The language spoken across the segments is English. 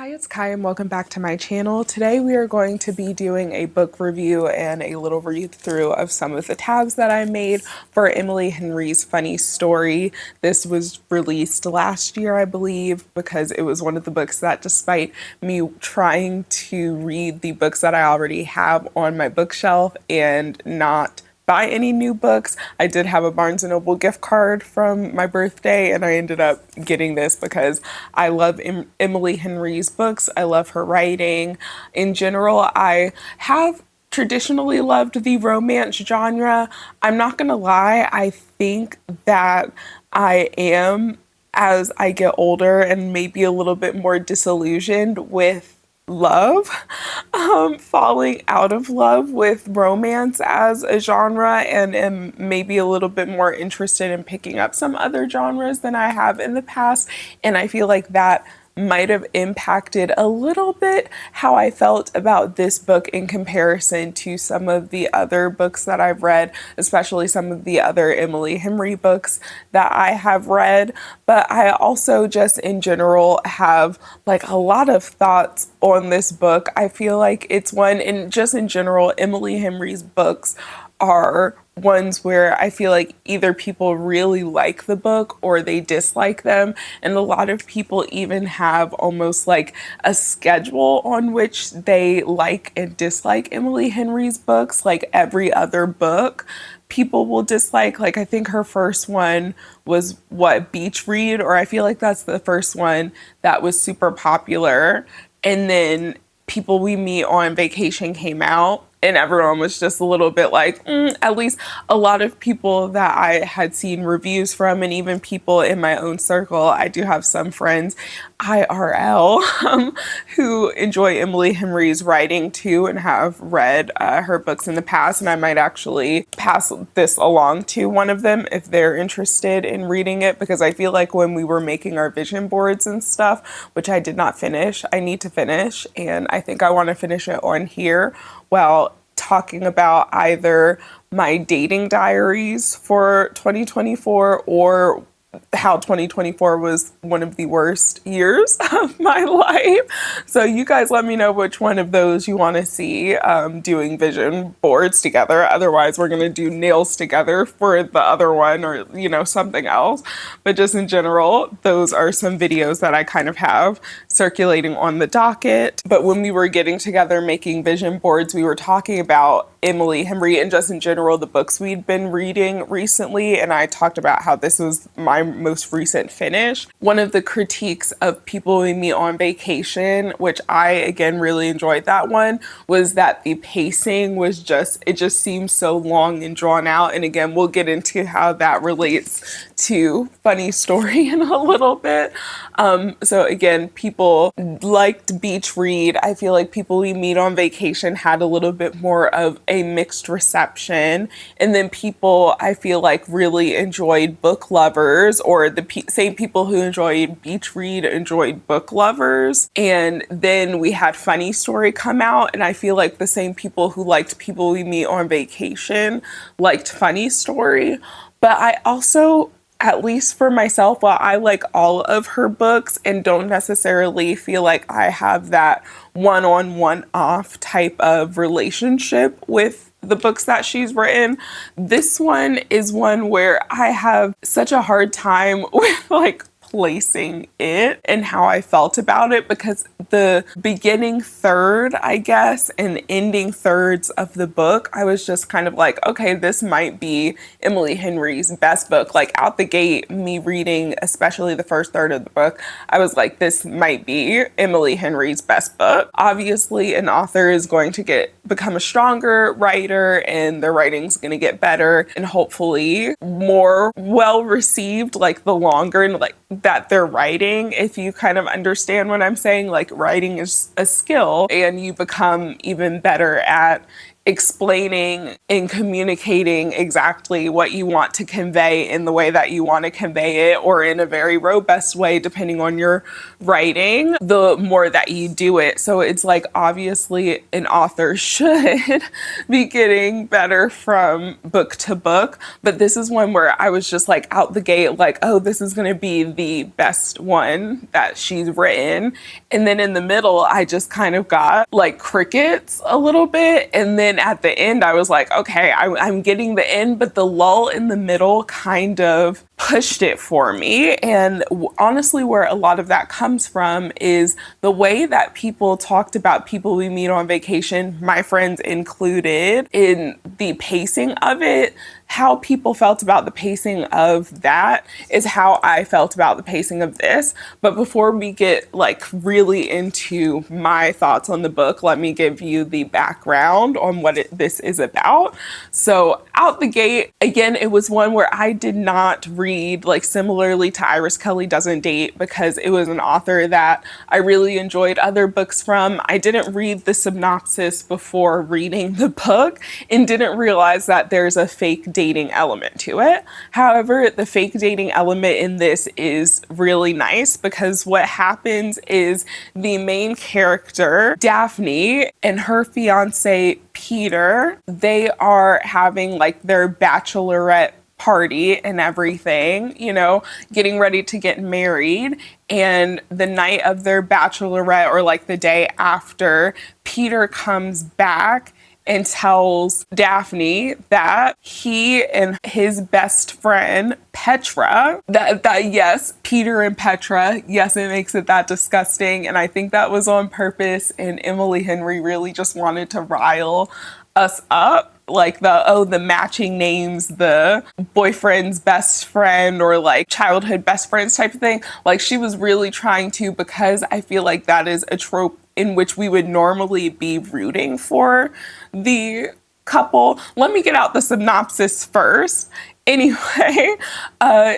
Hi, it's Kai and welcome back to my channel. Today we are going to be doing a book review and a little read through of some of the tabs that I made for Emily Henry's Funny Story. This was released last year, I believe, because it was one of the books that, despite me trying to read the books that I already have on my bookshelf and not buy any new books, I did have a Barnes & Noble gift card from my birthday, and I ended up getting this because I love Emily Henry's books. I love her writing. In general, I have traditionally loved the romance genre. I'm not gonna lie, I think that I am, as I get older and maybe a little bit more disillusioned with love, falling out of love with romance as a genre, and am maybe a little bit more interested in picking up some other genres than I have in the past. And I feel like that might have impacted a little bit how I felt about this book in comparison to some of the other books that I've read, especially some of the other Emily Henry books that I have read. But I also just in general have like a lot of thoughts on this book. I feel like it's one, and just in general, Emily Henry's books are ones where I feel like either people really like the book or they dislike them. And a lot of people even have almost like a schedule on which they like and dislike Emily Henry's books. Like every other book, people will dislike. Like I think her first one was what, Beach Read, or I feel like that's the first one that was super popular. And then People We Meet on Vacation came out, and everyone was just a little bit like, at least a lot of people that I had seen reviews from, and even people in my own circle. I do have some friends, IRL, who enjoy Emily Henry's writing too and have read her books in the past. And I might actually pass this along to one of them if they're interested in reading it, because I feel like when we were making our vision boards and stuff, which I did not finish, I need to finish, and I think I want to finish it on here while talking about either my dating diaries for 2024 or how 2024 was one of the worst years of my life. So you guys let me know which one of those you want to see doing vision boards together. Otherwise, we're going to do nails together for the other one, or, you know, something else. But just in general, those are some videos that I kind of have circulating on the docket. But when we were getting together making vision boards, we were talking about Emily Henry and just in general the books we'd been reading recently, and I talked about how this was my most recent finish. One of the critiques of People We Meet on Vacation, which I again really enjoyed that one, was that the pacing was it just seems so long and drawn out. And again, we'll get into how that relates to Funny Story in a little bit. So again, people liked Beach Read. I feel like People We Meet on Vacation had a little bit more of a mixed reception. And then people, I feel like, really enjoyed Book Lovers, or the same people who enjoyed Beach Read enjoyed Book Lovers. And then we had Funny Story come out, and I feel like the same people who liked People We Meet on Vacation liked Funny Story. But I also, at least for myself, while I like all of her books and don't necessarily feel like I have that one-on-one off type of relationship with the books that she's written, this one is one where I have such a hard time with like placing it and how I felt about it, because the beginning third, I guess, and ending thirds of the book, I was just kind of like, okay, this might be Emily Henry's best book. Like out the gate, me reading, especially the first third of the book, I was like, this might be Emily Henry's best book. Obviously, an author is going to become a stronger writer, and their writing's going to get better and hopefully more well received, like the longer and like that they're writing. If you kind of understand what I'm saying, like writing is a skill and you become even better at explaining and communicating exactly what you want to convey in the way that you want to convey it, or in a very robust way, depending on your writing, the more that you do it. So it's like, obviously, an author should be getting better from book to book. But this is one where I was just like out the gate, like, oh, this is going to be the best one that she's written. And then in the middle, I just kind of got like crickets a little bit. And then at the end, I was like, okay, I'm getting the end, but the lull in the middle kind of pushed it for me. And honestly, where a lot of that comes from is the way that people talked about people we meet on vacation, my friends included, in the pacing of it. How people felt about the pacing of that is how I felt about the pacing of this. But before we get like really into my thoughts on the book, let me give you the background on what this is about. So out the gate, again, it was one where I did not read, like similarly to Iris Kelly Doesn't Date, because it was an author that I really enjoyed other books from. I didn't read the synopsis before reading the book and didn't realize that there's a fake dating element to it. However, the fake dating element in this is really nice, because what happens is the main character, Daphne, and her fiance, Peter, they are having like their bachelorette party and everything, you know, getting ready to get married. And the night of their bachelorette, or like the day after, Peter comes back and tells Daphne that he and his best friend Petra, that yes, Peter and Petra, yes, it makes it that disgusting. And I think that was on purpose. And Emily Henry really just wanted to rile us up. Like the matching names, the boyfriend's best friend, or like childhood best friends type of thing. Like, she was really trying to, because I feel like that is a trope in which we would normally be rooting for the couple. Let me get out the synopsis first. Anyway,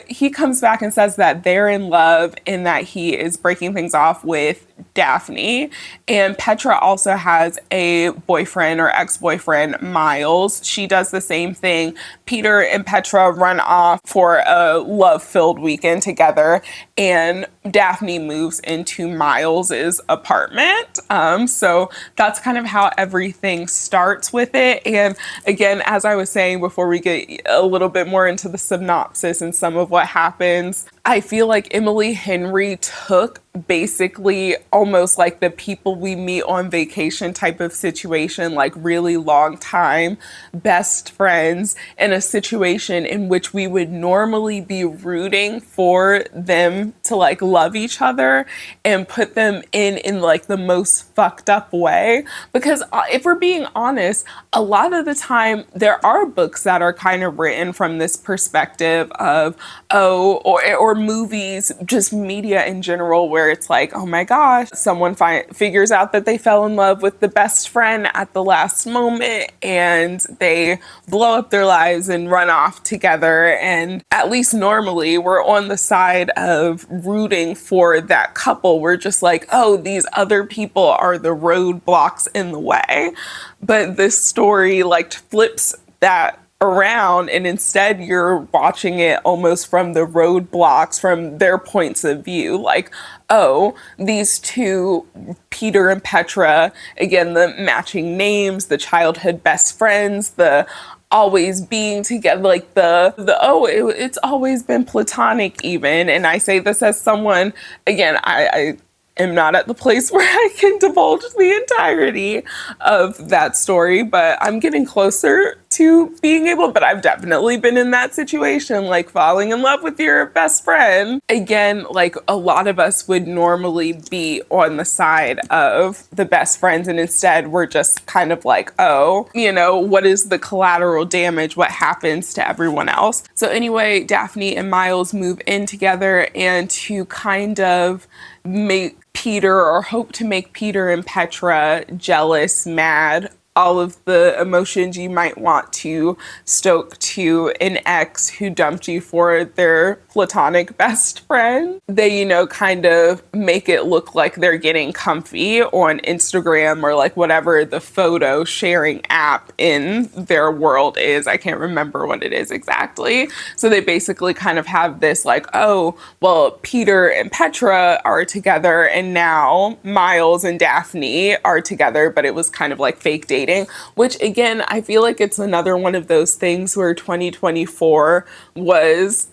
he comes back and says that they're in love and that he is breaking things off with Daphne. And Petra also has a boyfriend or ex-boyfriend, Miles. She does the same thing. Peter and Petra run off for a love-filled weekend together, and Daphne moves into Miles's apartment. So that's kind of how everything starts with it. And again, as I was saying before we get a little bit more into the synopsis and some of what happens, I feel like Emily Henry took basically almost like the people we meet on vacation type of situation, like really long time best friends, in a situation in which we would normally be rooting for them to like love each other, and put them in like the most fucked up way. Because if we're being honest, a lot of the time there are books that are kind of written from this perspective of, or movies, just media in general, where it's like, oh my gosh, someone figures out that they fell in love with the best friend at the last moment, and they blow up their lives and run off together. And at least normally we're on the side of rooting for that couple. We're just like, oh, these other people are the roadblocks in the way. But this story like flips that around, and instead you're watching it almost from the roadblocks, from their points of view. Like, oh, these two, Peter and Petra, again, the matching names, the childhood best friends, the always being together, like it's always been platonic even. And I say this as someone, again, I am not at the place where I can divulge the entirety of that story, but I'm getting closer to being able, but I've definitely been in that situation, like falling in love with your best friend. Again, like a lot of us would normally be on the side of the best friends, and instead we're just kind of like, oh, you know, what is the collateral damage? What happens to everyone else? So anyway, Daphne and Miles move in together, and to kind of make Peter, or hope to make Peter and Petra jealous, mad, all of the emotions you might want to stoke to an ex who dumped you for their platonic best friend. They, kind of make it look like they're getting comfy on Instagram or like whatever the photo sharing app in their world is. I can't remember what it is exactly. So they basically kind of have this like, oh, well, Peter and Petra are together and now Miles and Daphne are together, but it was kind of like fake dating, which again, I feel like it's another one of those things where 2024 was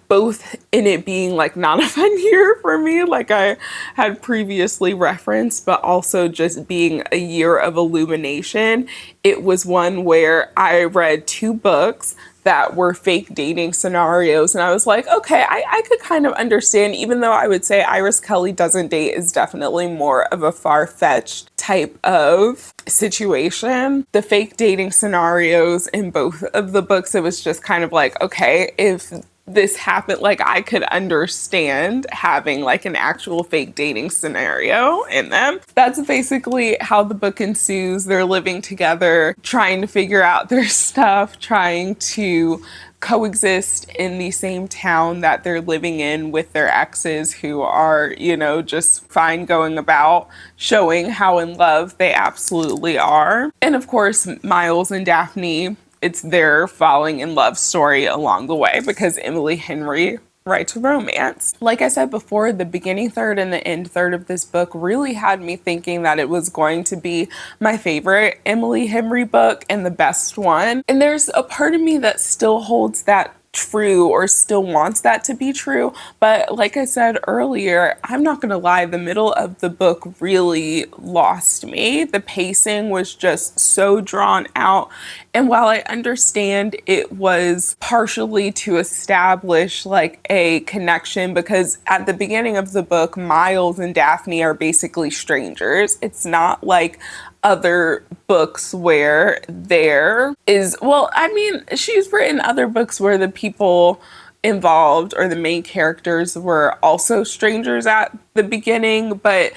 both in it being like not a fun year for me, like I had previously referenced, but also just being a year of illumination. It was one where I read 2 books that were fake dating scenarios. And I was like, okay, I could kind of understand, even though I would say Iris Kelly Doesn't Date is definitely more of a far-fetched type of situation. The fake dating scenarios in both of the books, it was just kind of like, okay, if this happened, like I could understand having like an actual fake dating scenario in them. That's basically how the book ensues. They're living together, trying to figure out their stuff, trying to coexist in the same town that they're living in with their exes who are, just fine going about showing how in love they absolutely are. And of course, Miles and Daphne, it's their falling in love story along the way because Emily Henry writes romance. Like I said before, the beginning third and the end third of this book really had me thinking that it was going to be my favorite Emily Henry book and the best one. And there's a part of me that still holds that true or still wants that to be true. But like I said earlier, I'm not gonna lie, the middle of the book really lost me. The pacing was just so drawn out. And while I understand it was partially to establish like a connection, because at the beginning of the book, Miles and Daphne are basically strangers. It's not like other books where there is, well, I mean, she's written other books where the people involved or the main characters were also strangers at the beginning, but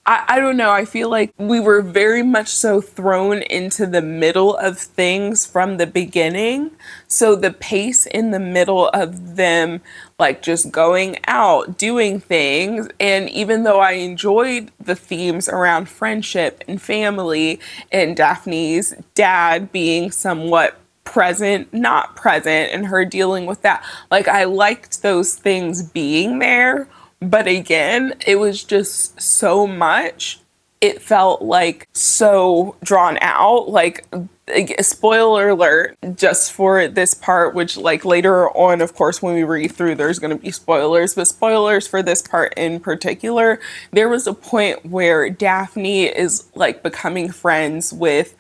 I don't know. I feel like we were very much so thrown into the middle of things from the beginning. So the pace in the middle of them, like just going out, doing things. And even though I enjoyed the themes around friendship and family and Daphne's dad being somewhat present, not present, and her dealing with that, like I liked those things being there. But again, it was just so much. It felt like so drawn out. Like, spoiler alert, just for this part, which like later on, of course, when we read through, there's going to be spoilers, but spoilers for this part in particular, there was a point where Daphne is like becoming friends with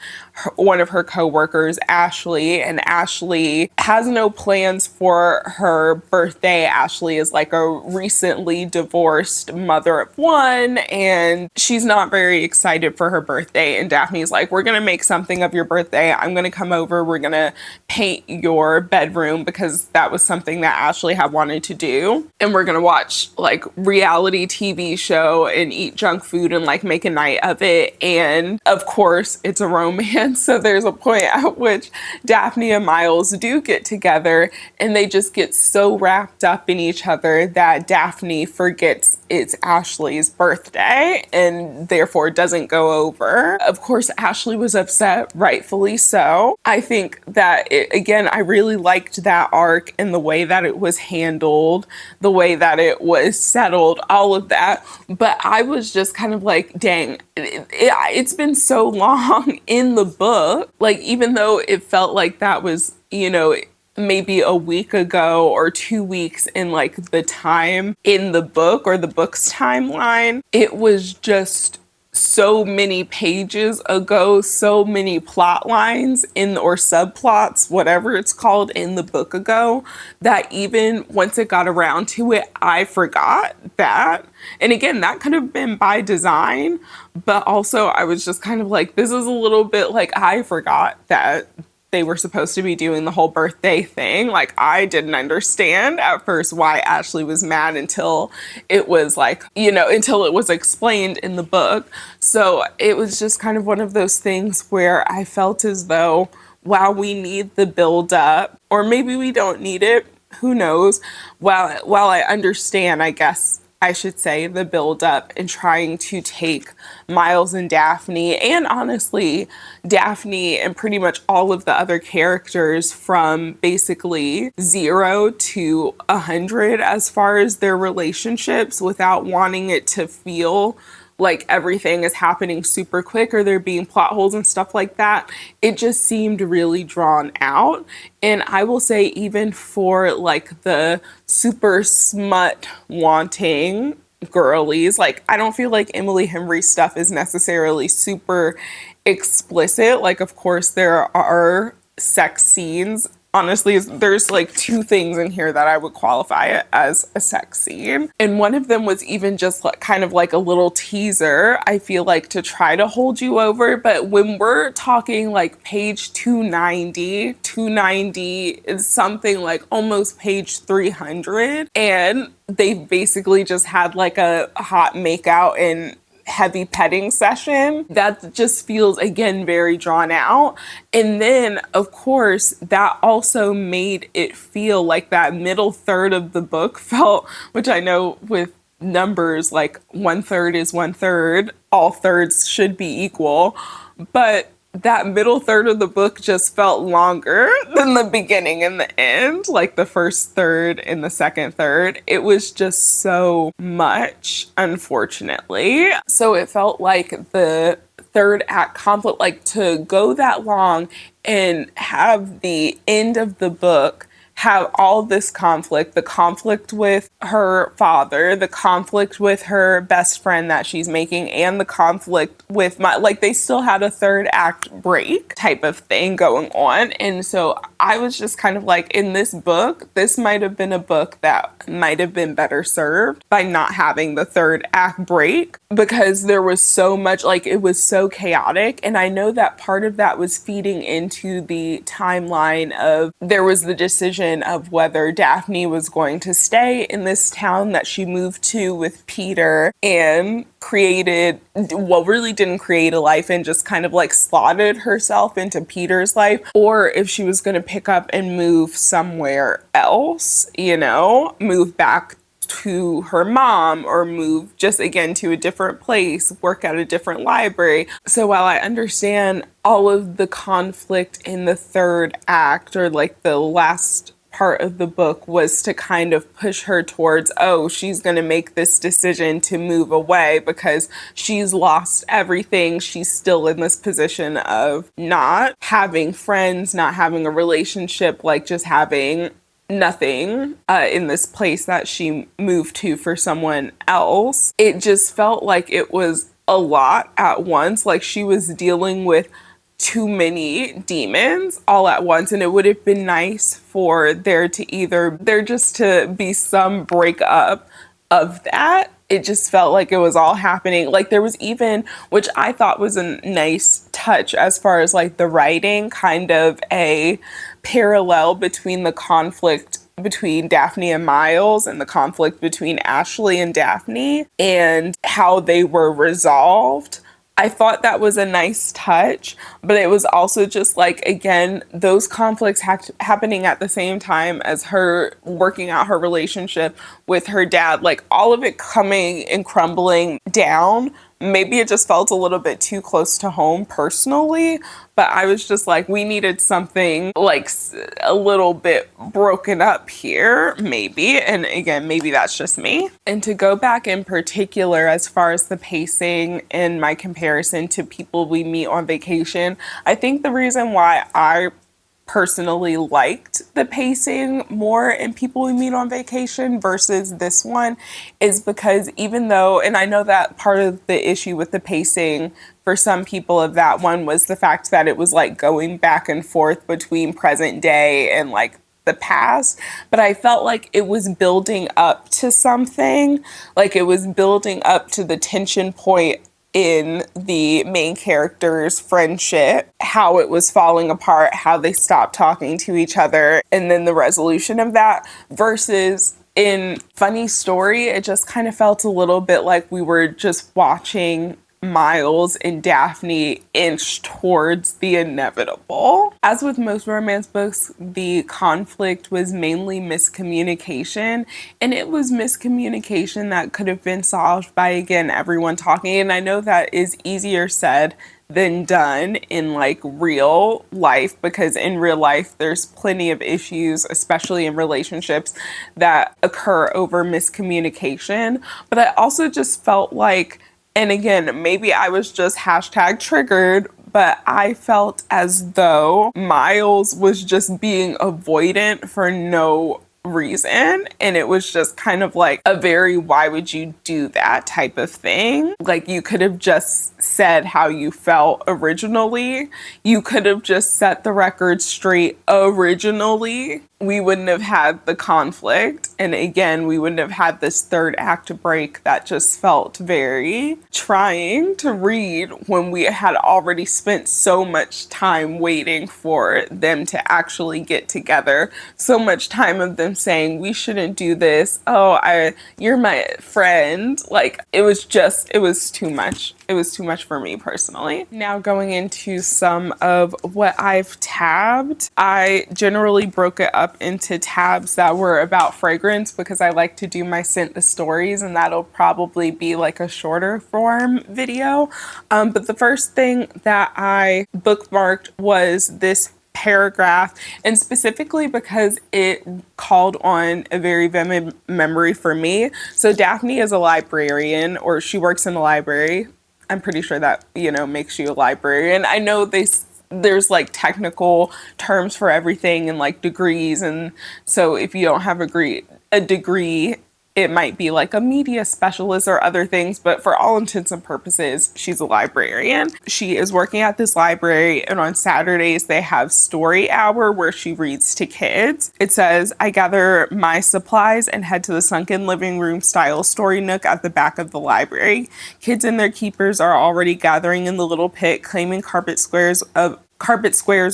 one of her coworkers, Ashley, and Ashley has no plans for her birthday. Ashley is like a recently divorced mother of one, and she's not very excited for her birthday. And Daphne's like, we're gonna make something of your birthday. I'm gonna come over, we're gonna paint your bedroom, because that was something that Ashley had wanted to do. And we're gonna watch like reality TV show and eat junk food and like make a night of it. And of course, it's a romance. So there's a point at which Daphne and Miles do get together and they just get so wrapped up in each other that Daphne forgets it's Ashley's birthday and therefore doesn't go over. Of course, Ashley was upset, rightfully so. I think that, again, I really liked that arc and the way that it was handled, the way that it was settled, all of that. But I was just kind of like, dang, it's been so long in the book. Like, even though it felt like that was, maybe a week ago or 2 weeks in like the time in the book or the book's timeline, it was just so many pages ago, so many plot lines in or subplots, whatever it's called, in the book ago, that even once it got around to it, I forgot that. And again, that could have been by design, but also I was just kind of like, this is a little bit like, I forgot that they were supposed to be doing the whole birthday thing. Like, I didn't understand at first why Ashley was mad until it was like, until it was explained in the book. So it was just kind of one of those things where I felt as though, while we need the build up, or maybe we don't need it, who knows, while I understand, I guess I should say, the build up and trying to take Miles and Daphne, and honestly, Daphne and pretty much all of the other characters, from basically 0 to 100 as far as their relationships, without wanting it to feel like everything is happening super quick or there being plot holes and stuff like that. It just seemed really drawn out. And I will say, even for like the super smut wanting girlies, like, I don't feel like Emily Henry stuff is necessarily super explicit. Like, of course, there are sex scenes. Honestly, there's like two things in here that I would qualify it as a sex scene. And one of them was even just like kind of like a little teaser, I feel like, to try to hold you over. But when we're talking like page 290 is something like almost page 300. And they basically just had like a hot makeout and heavy petting session that just feels, again, very drawn out. And then, of course, that also made it feel like that middle third of the book felt, which I know with numbers, like 1/3 is 1/3, all thirds should be equal, but that middle third of the book just felt longer than the beginning and the end, like the first third and the second third. It was just so much, unfortunately. So it felt like the third act conflict, like, to go that long and have the end of the book have all this conflict, the conflict with her father, the conflict with her best friend that she's making, and the conflict with like, they still had a third act break type of thing going on. And so I was just kind of like, in this book, this might have been a book that might have been better served by not having the third act break, because there was so much, like, it was so chaotic. And I know that part of that was feeding into the timeline of, there was the decision of whether Daphne was going to stay in this town that she moved to with Peter and really didn't create a life and just kind of like slotted herself into Peter's life, or if she was going to pick up and move somewhere else, move back to her mom, or move just again to a different place, work at a different library. So while I understand all of the conflict in the third act, or like the last part of the book, was to kind of push her towards, oh, she's going to make this decision to move away because she's lost everything. She's still in this position of not having friends, not having a relationship, like just having nothing in this place that she moved to for someone else. It just felt like it was a lot at once. Like, she was dealing with too many demons all at once, and it would have been nice for there just to be some breakup of that. It just felt like it was all happening. Like, there was even, which I thought was a nice touch as far as like the writing, kind of a parallel between the conflict between Daphne and Miles and the conflict between Ashley and Daphne, and how they were resolved. I thought that was a nice touch, but it was also just like, again, those conflicts happening at the same time as her working out her relationship with her dad, like all of it coming and crumbling down. Maybe it just felt a little bit too close to home personally, but I was just like, we needed something like a little bit broken up here, maybe. And again, maybe that's just me. And to go back in particular, as far as the pacing and my comparison to People We Meet on Vacation, I think the reason why I personally liked the pacing more in People We Meet on Vacation versus this one is because, even though, and I know that part of the issue with the pacing for some people of that one was the fact that it was like going back and forth between present day and like the past, but I felt like it was building up to something. Like, it was building up to the tension point in the main character's friendship, how it was falling apart, how they stopped talking to each other, and then the resolution of that, versus in Funny Story, it just kind of felt a little bit like we were just watching Miles and Daphne inch towards the inevitable. As with most romance books, the conflict was mainly miscommunication, and it was miscommunication that could have been solved by, again, everyone talking. And I know that is easier said than done in like real life, because in real life there's plenty of issues, especially in relationships, that occur over miscommunication. But I also just felt like, and again, maybe I was just hashtag triggered, but I felt as though Miles was just being avoidant for no reason, and it was just kind of like a very why would you do that type of thing. Like, you could have just said how you felt originally, you could have just set the record straight originally, we wouldn't have had the conflict, and again, we wouldn't have had this third act break that just felt very trying to read when we had already spent so much time waiting for them to actually get together, so much time of them saying we shouldn't do this, you're my friend. Like, it was too much. It was too much for me personally. Now, going into some of what I've tabbed, I generally broke it up into tabs that were about fragrance, because I like to do my scent the stories, and that'll probably be like a shorter form video. But the first thing that I bookmarked was this paragraph, and specifically because it called on a very vivid memory for me. So Daphne is a librarian, or she works in a library. I'm pretty sure that, makes you a librarian. I know there's like technical terms for everything and like degrees, and so if you don't have a degree, it might be like a media specialist or other things, but for all intents and purposes, she's a librarian. She is working at this library, and on Saturdays they have story hour where she reads to kids. It says, I gather my supplies and head to the sunken living room style story nook at the back of the library. Kids and their keepers are already gathering in the little pit, claiming carpet squares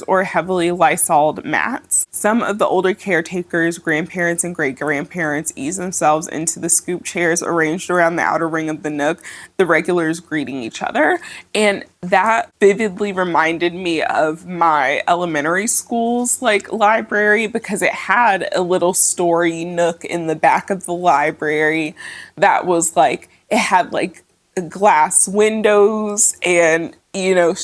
or heavily lysoled mats. Some of the older caretakers, grandparents, and great-grandparents ease themselves into the scoop chairs arranged around the outer ring of the nook, the regulars greeting each other. And that vividly reminded me of my elementary school's like library, because it had a little story nook in the back of the library that was like, it had like glass windows, and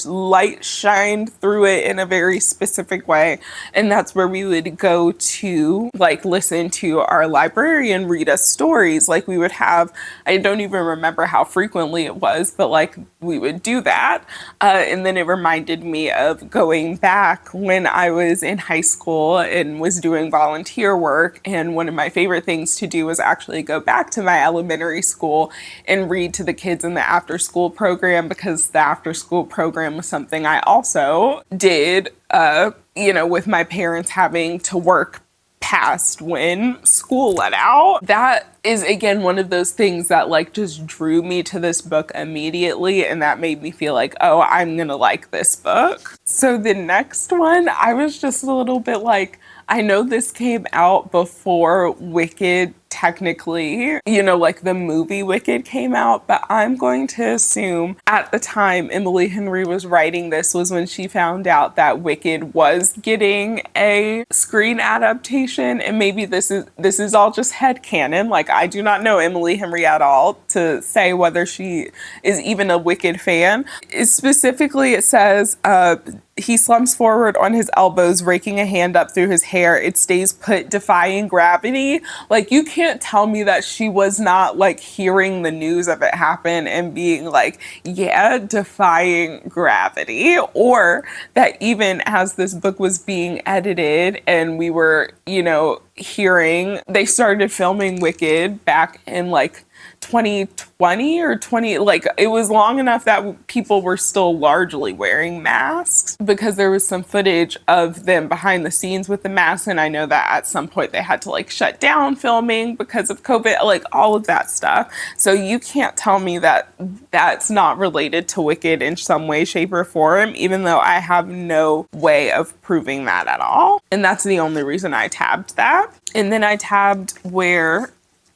light shined through it in a very specific way. And that's where we would go to like listen to our librarian read us stories. Like, we would have, I don't even remember how frequently it was, but like we would do that. And then it reminded me of going back when I was in high school and was doing volunteer work. And one of my favorite things to do was actually go back to my elementary school and read to the kids in the after school program, because the after school program was something I also did, with my parents having to work past when school let out. That is, again, one of those things that like just drew me to this book immediately, and that made me feel like, oh, I'm gonna like this book. So the next one, I was just a little bit like, I know this came out before Wicked technically, like the movie Wicked came out, but I'm going to assume at the time Emily Henry was writing this was when she found out that Wicked was getting a screen adaptation, and maybe this is all just headcanon. Like, I do not know Emily Henry at all to say whether she is even a Wicked fan. Specifically, it says, he slumps forward on his elbows, raking a hand up through his hair. It stays put, defying gravity. Like, you can't tell me that she was not like hearing the news of it happen and being like, yeah, defying gravity. Or that even as this book was being edited and we were, hearing, they started filming Wicked back in like 2020 or 20, like it was long enough that people were still largely wearing masks, because there was some footage of them behind the scenes with the masks, and I know that at some point they had to like shut down filming because of COVID, like all of that stuff. So you can't tell me that that's not related to Wicked in some way, shape, or form, even though I have no way of proving that at all. And that's the only reason I tabbed that. And then I tabbed where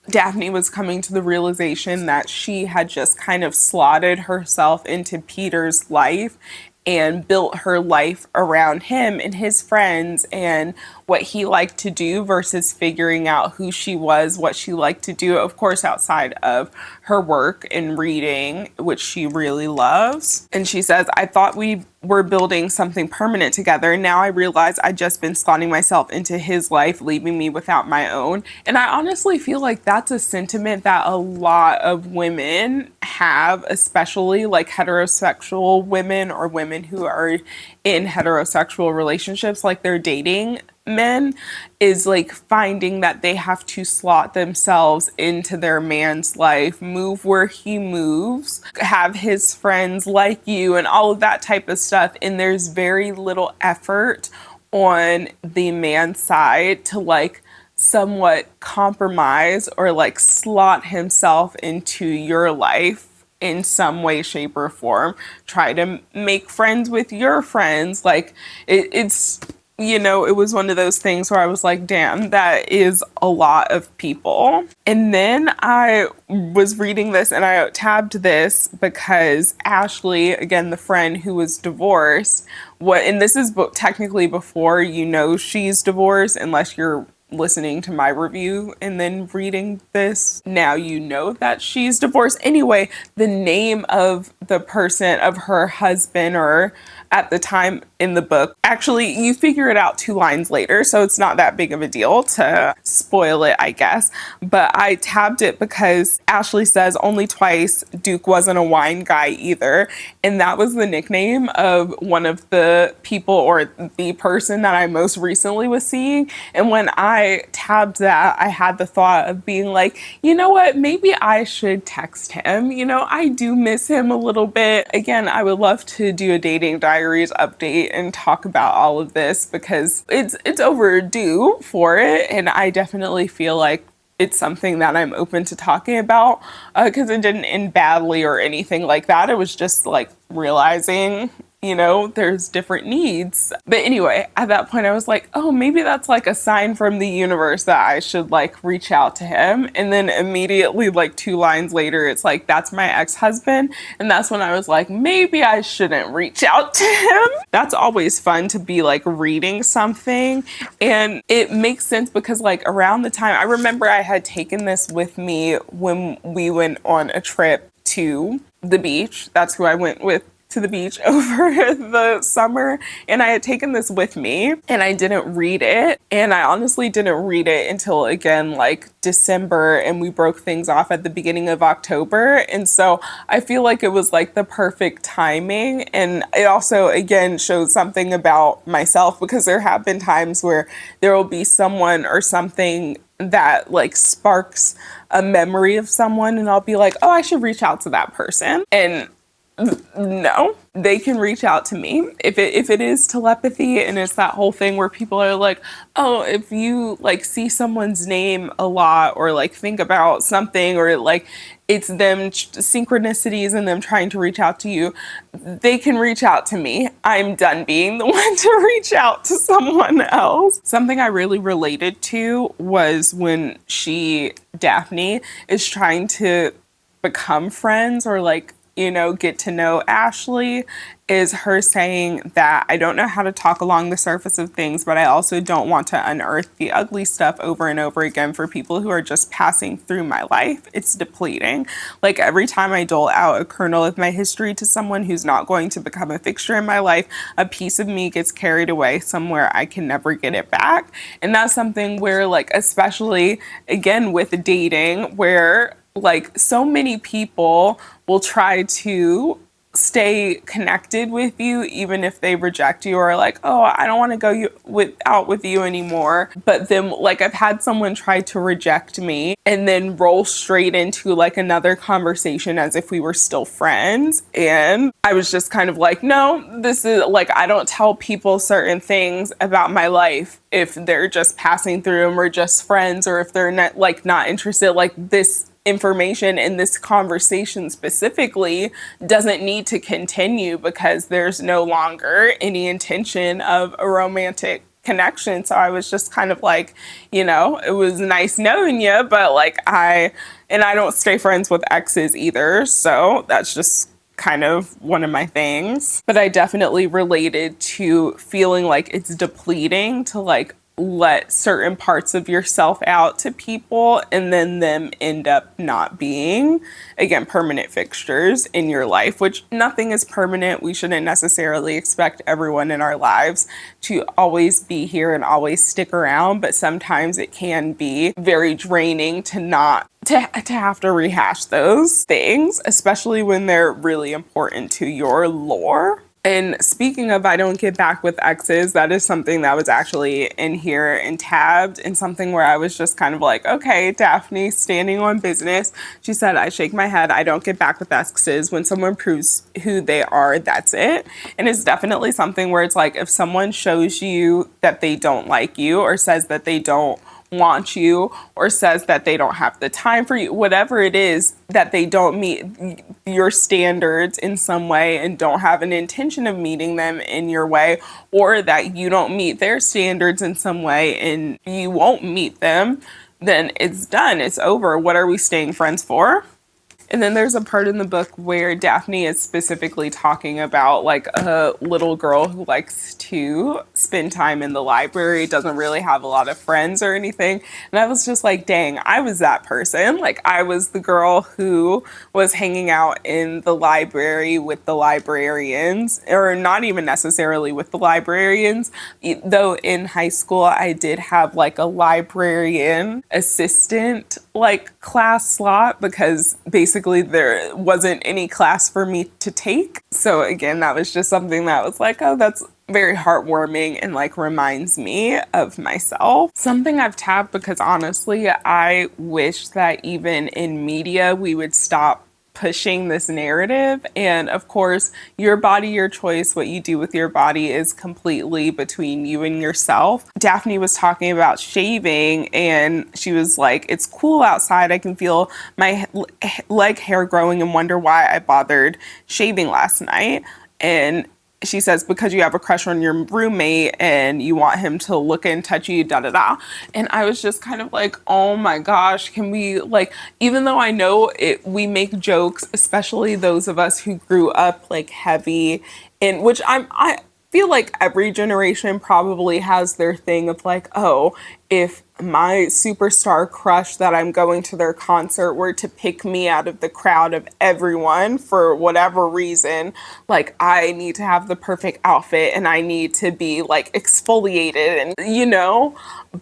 Daphne was coming to the realization that she had just kind of slotted herself into Peter's life and built her life around him and his friends and what he liked to do, versus figuring out who she was, what she liked to do, of course, outside of her work and reading, which she really loves. And she says, I thought we were building something permanent together. Now I realize I'd just been slotting myself into his life, leaving me without my own. And I honestly feel like that's a sentiment that a lot of women have, especially like heterosexual women or women who are in heterosexual relationships, like they're dating men, is like finding that they have to slot themselves into their man's life, move where he moves, have his friends like you, and all of that type of stuff. And there's very little effort on the man's side to like somewhat compromise or like slot himself into your life in some way, shape, or form. Try to make friends with your friends. Like it's you know, it was one of those things where I was like, damn, that is a lot of people. And then I was reading this and I tabbed this because Ashley, again, the friend who was divorced, and this is technically before you know she's divorced, unless you're listening to my review and then reading this. Now you know that she's divorced. Anyway, the name of the person, of her husband, or at the time in the book, actually you figure it out 2 lines later, so it's not that big of a deal to spoil it, I guess. But I tabbed it because Ashley says only twice Duke wasn't a wine guy either, and that was the nickname of one of the people, or the person that I most recently was seeing. And when I tabbed that, I had the thought of being like, you know what, maybe I should text him. You know, I do miss him a little bit. Again, I would love to do a dating diaries update and talk about all of this, because it's overdue for it, and I definitely feel like it's something that I'm open to talking about, because it didn't end badly or anything like that. It was just like realizing, you know, there's different needs. But anyway, at that point I was like, oh, maybe that's like a sign from the universe that I should like reach out to him. And then immediately, like 2 lines later, it's like, that's my ex-husband. And that's when I was like, maybe I shouldn't reach out to him. That's always fun to be like reading something. And it makes sense because like around the time, I remember I had taken this with me when we went on a trip to the beach. That's who I went with to the beach over the summer, and I had taken this with me and I didn't read it, and I honestly didn't read it until again like December, and we broke things off at the beginning of October. And so I feel like it was like the perfect timing, and it also again shows something about myself, because there have been times where there will be someone or something that like sparks a memory of someone, and I'll be like, oh, I should reach out to that person. And no, they can reach out to me if it is telepathy, and it's that whole thing where people are like, oh, if you like see someone's name a lot, or like think about something, or like it's them synchronicities and them trying to reach out to you, they can reach out to me. I'm done being the one to reach out to someone else. Something I really related to was when Daphne is trying to become friends, or like, you know, get to know Ashley, is her saying that I don't know how to talk along the surface of things, but I also don't want to unearth the ugly stuff over and over again for people who are just passing through my life. It's depleting. Like every time I dole out a kernel of my history to someone who's not going to become a fixture in my life, a piece of me gets carried away somewhere I can never get it back. And that's something where like, especially again with dating, where like so many people will try to stay connected with you even if they reject you or are like, oh, I don't want to out with you anymore. But then like I've had someone try to reject me and then roll straight into like another conversation as if we were still friends. And I was just kind of like, no, this is like, I don't tell people certain things about my life if they're just passing through and we're just friends, or if they're not interested. Like, this information in this conversation specifically doesn't need to continue because there's no longer any intention of a romantic connection. So I was just kind of like, it was nice knowing you, but like I don't stay friends with exes either. So that's just kind of one of my things. But I definitely related to feeling like it's depleting to like let certain parts of yourself out to people and then them end up not being, again, permanent fixtures in your life, which nothing is permanent. We shouldn't necessarily expect everyone in our lives to always be here and always stick around, but sometimes it can be very draining to have to rehash those things, especially when they're really important to your lore. And speaking of, I don't get back with exes, that is something that was actually in here and tabbed, and something where I was just kind of like, okay, Daphne, standing on business. She said, I shake my head. I don't get back with exes. When someone proves who they are, that's it. And it's definitely something where it's like, if someone shows you that they don't like you or says that they don't want you or says that they don't have the time for you, whatever it is, that they don't meet your standards in some way and don't have an intention of meeting them in your way, or that you don't meet their standards in some way and you won't meet them, then it's done. It's over. What are we staying friends for? And then there's a part in the book where Daphne is specifically talking about like a little girl who likes to spend time in the library, doesn't really have a lot of friends or anything. And I was just like, dang, I was that person. Like, I was the girl who was hanging out in the library with the librarians, or not even necessarily with the librarians, though in high school I did have like a librarian assistant like class slot because basically there wasn't any class for me to take. So again, that was just something that was like, oh, that's very heartwarming and like reminds me of myself. Something I've tabbed because honestly, I wish that even in media we would stop pushing this narrative. And of course, your body, your choice, what you do with your body is completely between you and yourself. Daphne was talking about shaving and she was like, it's cool outside. I can feel my leg hair growing and wonder why I bothered shaving last night. And she says, because you have a crush on your roommate and you want him to look and touch you, da da da. And I was just kind of like, oh my gosh, can we, like, even though I know we make jokes, especially those of us who grew up like heavy, in which I feel like every generation probably has their thing of like, oh, if my superstar crush that I'm going to their concert were to pick me out of the crowd of everyone for whatever reason, like I need to have the perfect outfit and I need to be like exfoliated and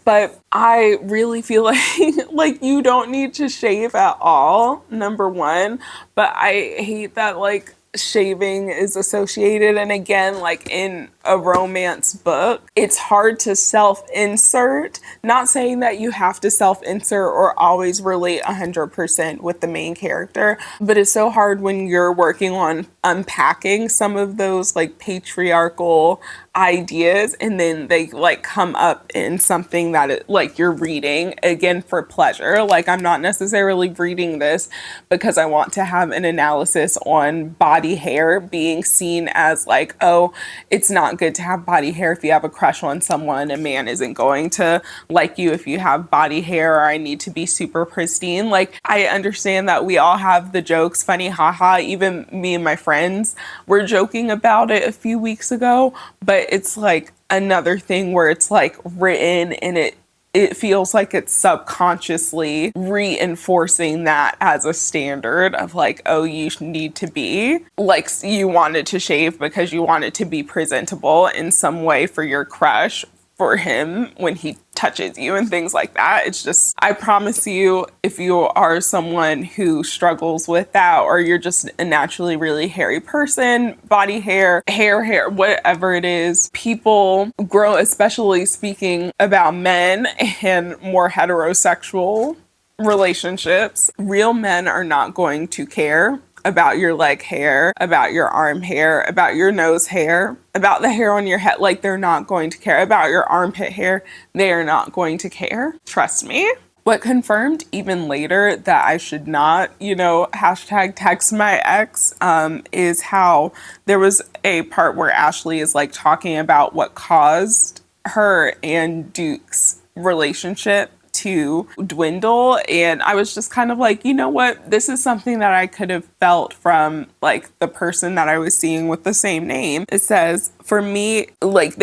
but I really feel like you don't need to shave at all, number one. But I hate that like shaving is associated, and again, like in a romance book, it's hard to self-insert. Not saying that you have to self-insert or always relate 100% with the main character, but it's so hard when you're working on unpacking some of those like patriarchal ideas and then they like come up in something that like you're reading again for pleasure. Like, I'm not necessarily reading this because I want to have an analysis on body hair being seen as like, oh, it's not good to have body hair if you have a crush on someone. A man isn't going to like you if you have body hair, or I need to be super pristine. Like, I understand that we all have the jokes, funny, haha. Even me and my friends were joking about it a few weeks ago, but it's like another thing where it's like written and it feels like it's subconsciously reinforcing that as a standard of like, oh, you need to be like, you wanted to shave because you wanted to be presentable in some way for your crush for him when he touches you and things like that. It's just, I promise you, if you are someone who struggles with that, or you're just a naturally really hairy person, body hair, hair, whatever it is, people grow, especially speaking about men and more heterosexual relationships, real men are not going to care about your leg hair, about your arm hair, about your nose hair, about the hair on your head. Like, they're not going to care about your armpit hair. They are not going to care. Trust me. What confirmed even later that I should not, hashtag text my ex, is how there was a part where Ashley is like talking about what caused her and Duke's relationship to dwindle. And I was just kind of like, you know what? This is something that I could have felt from like the person that I was seeing with the same name. It says, for me, like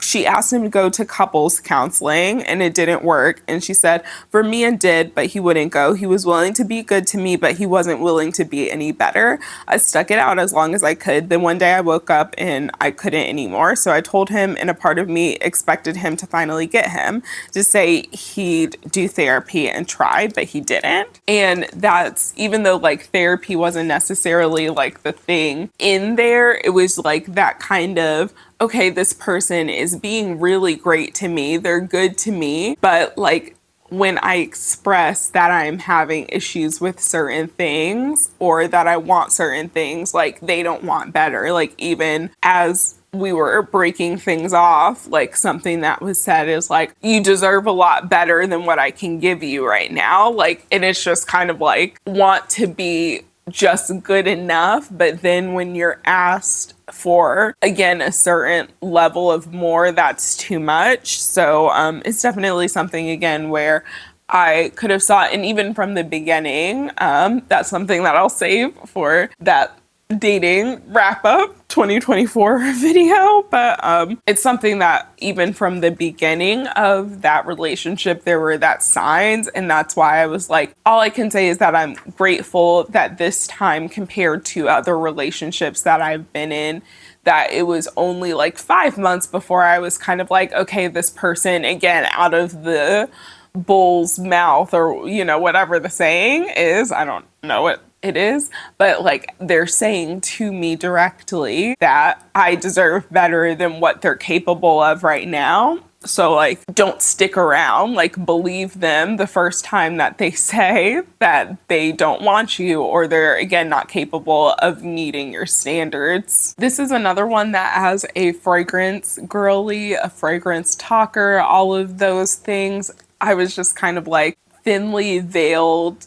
she asked him to go to couples counseling and it didn't work. And she said, for me, it did, but he wouldn't go. He was willing to be good to me, but he wasn't willing to be any better. I stuck it out as long as I could. Then one day I woke up and I couldn't anymore. So I told him, and a part of me expected him to finally get him to say he'd do therapy and try, but he didn't. And that's, even though like therapy wasn't necessarily like the thing in there, it was like that kind of, okay, this person is being really great to me. They're good to me. But like when I express that I'm having issues with certain things or that I want certain things, like they don't want better. Like even as we were breaking things off, like something that was said is like, you deserve a lot better than what I can give you right now. Like, and it's just kind of like want to be just good enough. But then when you're asked for, again, a certain level of more, that's too much. So it's definitely something, again, where I could have sought, and even from the beginning, that's something that I'll save for that dating wrap up 2024 video. But it's something that even from the beginning of that relationship, there were that signs. And that's why I was like, all I can say is that I'm grateful that this time, compared to other relationships that I've been in, that it was only like 5 months before I was kind of like, okay, this person, again, out of the bull's mouth, or whatever the saying is, I don't know what it is, but like they're saying to me directly that I deserve better than what they're capable of right now. So like, don't stick around, like believe them the first time that they say that they don't want you, or they're, again, not capable of meeting your standards. This is another one that has a fragrance girly, a fragrance talker, all of those things. I was just kind of like thinly veiled,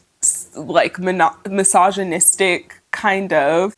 like misogynistic kind of,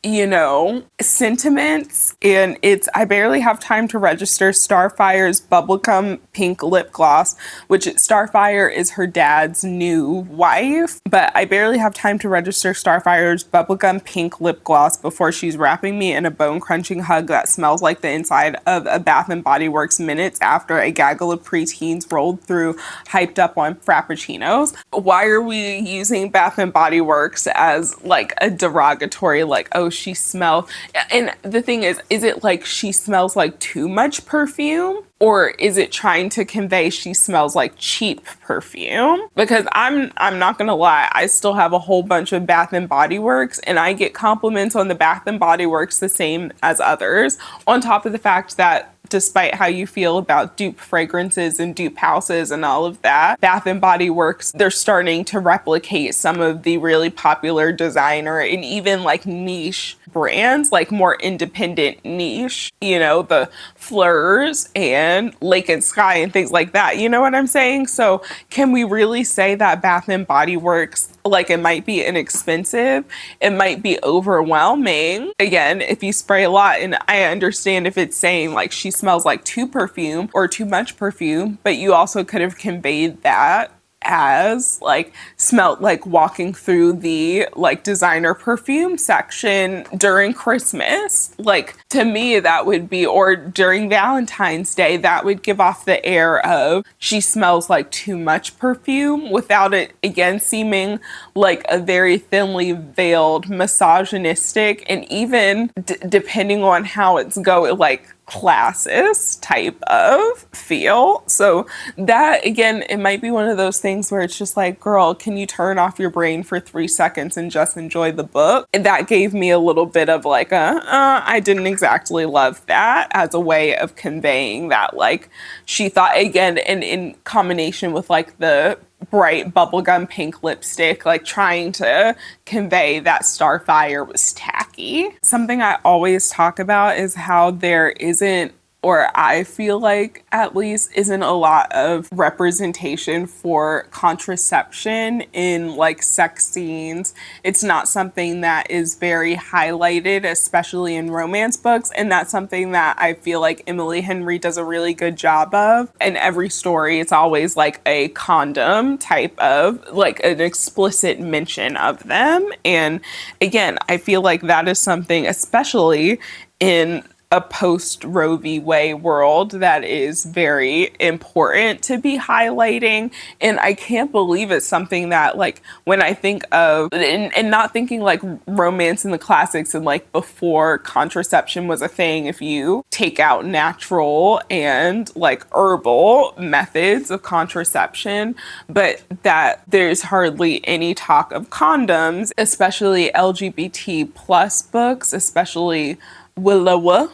sentiments. And it's, I barely have time to register Starfire's bubblegum pink lip gloss, which Starfire is her dad's new wife, but I barely have time to register Starfire's bubblegum pink lip gloss before she's wrapping me in a bone-crunching hug that smells like the inside of a Bath & Body Works minutes after a gaggle of preteens rolled through hyped up on frappuccinos. Why are we using Bath & Body Works as like a derogatory, like, oh, she smells? And the thing is it like she smells like too much perfume? Or is it trying to convey she smells like cheap perfume? Because I'm not gonna lie, I still have a whole bunch of Bath & Body Works, and I get compliments on the Bath & Body Works the same as others, on top of the fact that despite how you feel about dupe fragrances and dupe houses and all of that, Bath & Body Works, they're starting to replicate some of the really popular designer and even like niche brands, like more independent niche, the Fleurs and Lake and Sky and things like that. You know what I'm saying? So can we really say that Bath & Body Works, like, it might be inexpensive, it might be overwhelming? Again, if you spray a lot, and I understand if it's saying like she smells like too perfume or too much perfume, but you also could have conveyed that as like smelt like walking through the like designer perfume section during Christmas. Like, to me, that would be, or during Valentine's Day, that would give off the air of she smells like too much perfume, without it, again, seeming like a very thinly veiled misogynistic, and even depending on how it's going, like classist type of feel. So that, again, it might be one of those things where it's just like, girl, can you turn off your brain for 3 seconds and just enjoy the book? And that gave me a little bit of like I didn't exactly love that as a way of conveying that, like, she thought, again, and in combination with like the bright bubblegum pink lipstick, like trying to convey that Starfire was tacky. Something I always talk about is how there isn't, or I feel like at least isn't, a lot of representation for contraception in like sex scenes. It's not something that is very highlighted, especially in romance books. And that's something that I feel like Emily Henry does a really good job of. In every story, it's always like a condom type of, like an explicit mention of them. And again, I feel like that is something, especially in a post Roe v. Wade world, that is very important to be highlighting. And I can't believe it's something that, like, when I think of, and not thinking like romance in the classics and like before contraception was a thing, if you take out natural and like herbal methods of contraception, but that there's hardly any talk of condoms, especially LGBT plus books, especially Willow.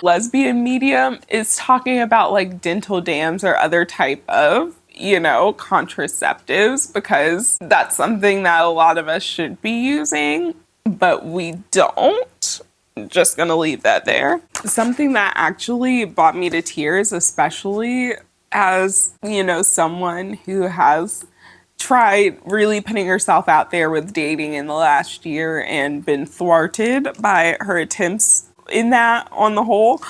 Lesbian medium is talking about like dental dams or other type of, contraceptives, because that's something that a lot of us should be using, but we don't. Just gonna leave that there. Something that actually brought me to tears, especially as, someone who has tried really putting herself out there with dating in the last year and been thwarted by her attempts in that on the whole,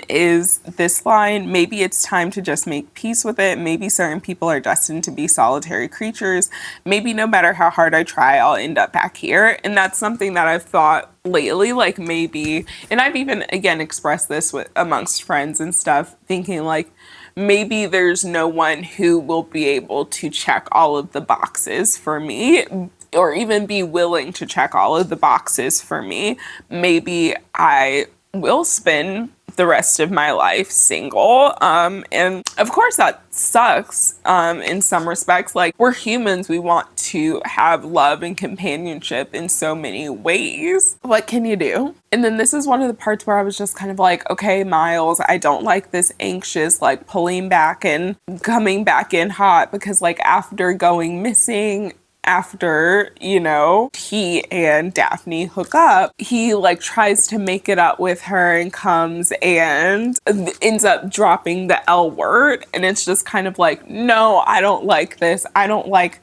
is this line: maybe it's time to just make peace with it. Maybe certain people are destined to be solitary creatures. Maybe no matter how hard I try, I'll end up back here. And that's something that I've thought lately, like maybe, and I've even, again, expressed this with amongst friends and stuff, thinking like, maybe there's no one who will be able to check all of the boxes for me, or even be willing to check all of the boxes for me. Maybe I will spend the rest of my life single. And of course that sucks in some respects. Like, we're humans, we want to have love and companionship in so many ways. What can you do? And then this is one of the parts where I was just kind of like, okay, Miles, I don't like this anxious, like pulling back and coming back in hot, because like after going missing, after, he and Daphne hook up, he like tries to make it up with her and comes and ends up dropping the L word. And it's just kind of like, no, I don't like this. I don't like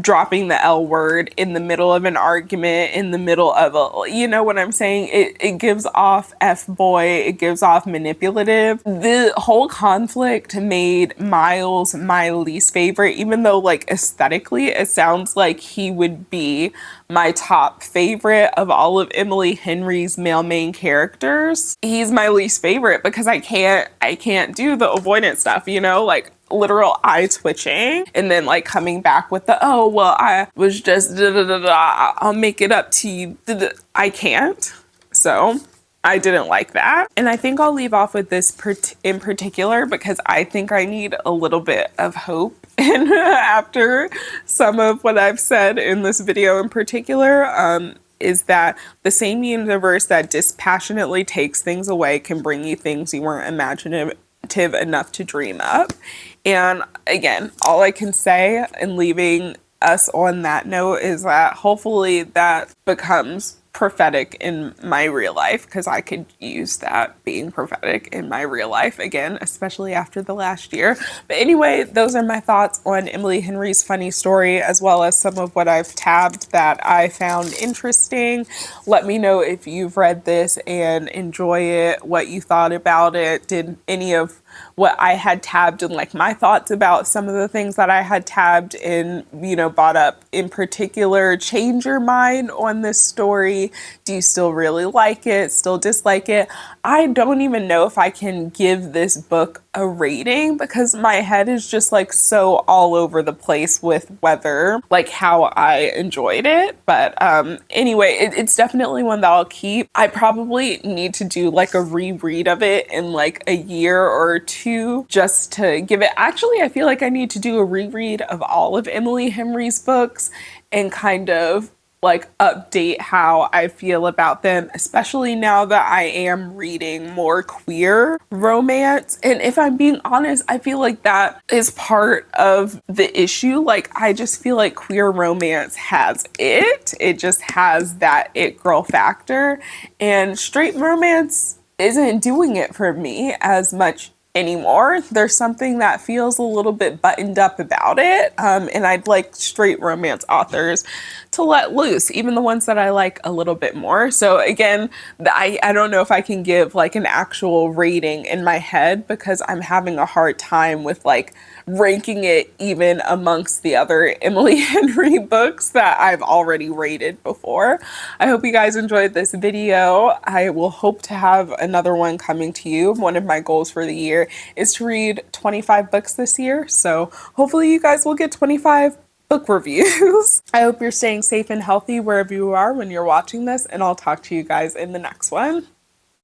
dropping the L word in the middle of an argument, in the middle of a, you know what I'm saying? It gives off F boy, it gives off manipulative. The whole conflict made Miles my least favorite, even though like aesthetically it sounds like he would be my top favorite of all of Emily Henry's male main characters. He's my least favorite because I can't do the avoidance stuff, like literal eye twitching and then like coming back with the, oh well, I was just da, da, da, da, I'll make it up to you. I can't. So I didn't like that. And I think I'll leave off with this in particular because I think I need a little bit of hope. And after some of what I've said in this video in particular, is that the same universe that dispassionately takes things away can bring you things you weren't imaginative enough to dream up. And again, all I can say in leaving us on that note is that hopefully that becomes prophetic in my real life, because I could use that being prophetic in my real life again, especially after the last year. But anyway, those are my thoughts on Emily Henry's funny story, as well as some of what I've tabbed that I found interesting. Let me know if you've read this and enjoy it, what you thought about it. Did any of what I had tabbed and like my thoughts about some of the things that I had tabbed and, brought up in particular change your mind on this story? Do you still really like it? Still dislike it? I don't even know if I can give this book a rating because my head is just like so all over the place with whether like how I enjoyed it. But anyway, it's definitely one that I'll keep. I probably need to do like a reread of it in like a year or two just to give it. Actually, I feel like I need to do a reread of all of Emily Henry's books and kind of like update how I feel about them, especially now that I am reading more queer romance. And if I'm being honest, I feel like that is part of the issue. Like, I just feel like queer romance has it. It just has that it girl factor. And straight romance isn't doing it for me as much anymore. There's something that feels a little bit buttoned up about it. And I'd like straight romance authors to let loose, even the ones that I like a little bit more. So again, I don't know if I can give like an actual rating in my head because I'm having a hard time with like ranking it even amongst the other Emily Henry books that I've already rated before. I hope you guys enjoyed this video. I will hope to have another one coming to you. One of my goals for the year is to read 25 books this year. So hopefully you guys will get 25 book reviews. I hope you're staying safe and healthy wherever you are when you're watching this, and I'll talk to you guys in the next one.